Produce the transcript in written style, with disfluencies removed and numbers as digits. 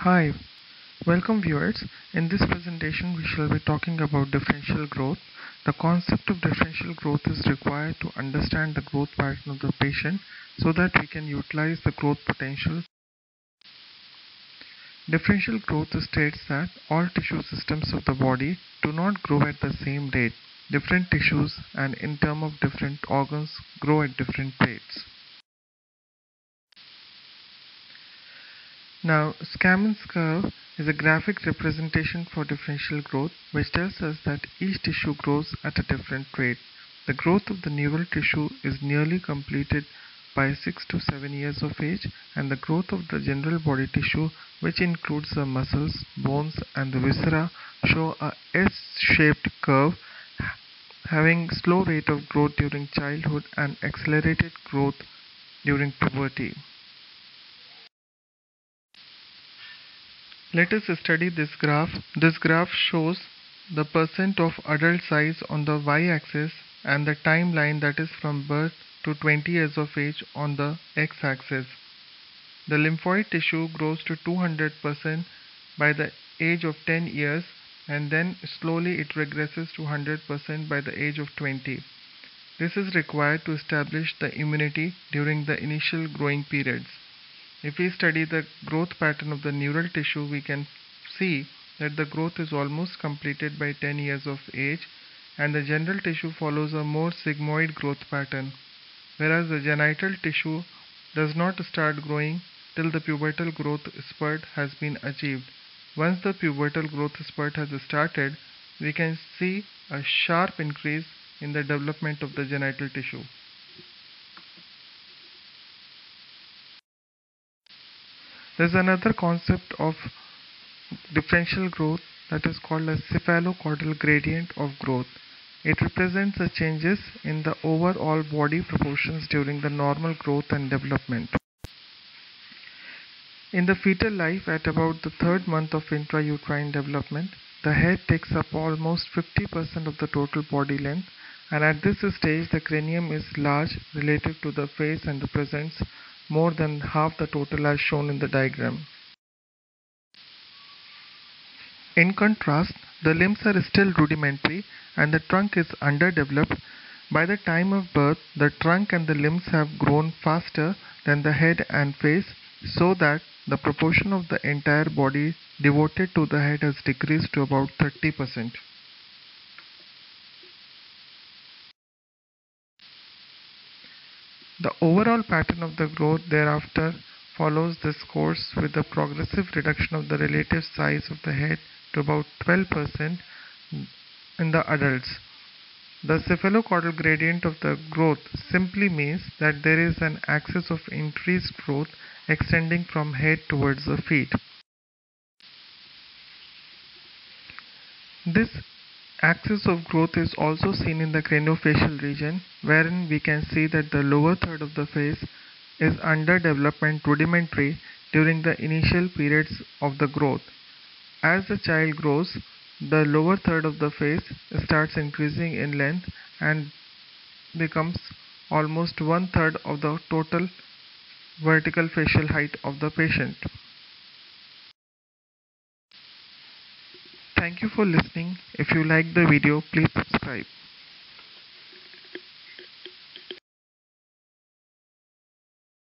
Hi, welcome viewers. In this presentation, we shall be talking about differential growth. The concept of differential growth is required to understand the growth pattern of the patient so that we can utilize the growth potential. Differential growth states that all tissue systems of the body do not grow at the same rate. Different tissues and in terms of different organs grow at different rates. Now, scammons curve is a graphic representation for differential growth which tells us that each tissue grows at a different rate. The growth of the neural tissue is nearly completed by 6 to 7 years of age, and the growth of the general body tissue, which includes the muscles, bones and the viscera, show a S-shaped curve having slow rate of growth during childhood and accelerated growth during puberty. Let us study this graph. This graph shows the percent of adult size on the y-axis and the timeline, that is from birth to 20 years of age, on the x-axis. The lymphoid tissue grows to 200% by the age of 10 years, and then slowly it regresses to 100% by the age of 20. This is required to establish the immunity during the initial growing periods. If we study the growth pattern of the neural tissue, we can see that the growth is almost completed by 10 years of age, and the general tissue follows a more sigmoid growth pattern, whereas the genital tissue does not start growing till the pubertal growth spurt has been achieved. Once the pubertal growth spurt has started, we can see a sharp increase in the development of the genital tissue. There is another concept of differential growth that is called a cephalocaudal gradient of growth. It represents the changes in the overall body proportions during the normal growth and development. In the fetal life, at about the third month of intrauterine development, the head takes up almost 50% of the total body length, and at this stage the cranium is large relative to the face and represents more than half the total as shown in the diagram. In contrast, the limbs are still rudimentary and the trunk is underdeveloped. By the time of birth, the trunk and the limbs have grown faster than the head and face, so that the proportion of the entire body devoted to the head has decreased to about 30%. The overall pattern of the growth thereafter follows this course, with the progressive reduction of the relative size of the head to about 12% in the adults. The cephalocaudal gradient of the growth simply means that there is an axis of increased growth extending from head towards the feet. This axis of growth is also seen in the craniofacial region, wherein we can see that the lower third of the face is underdeveloped and rudimentary during the initial periods of the growth. As the child grows, the lower third of the face starts increasing in length and becomes almost 1/3 of the total vertical facial height of the patient. Thank you for listening. If you like the video, please subscribe.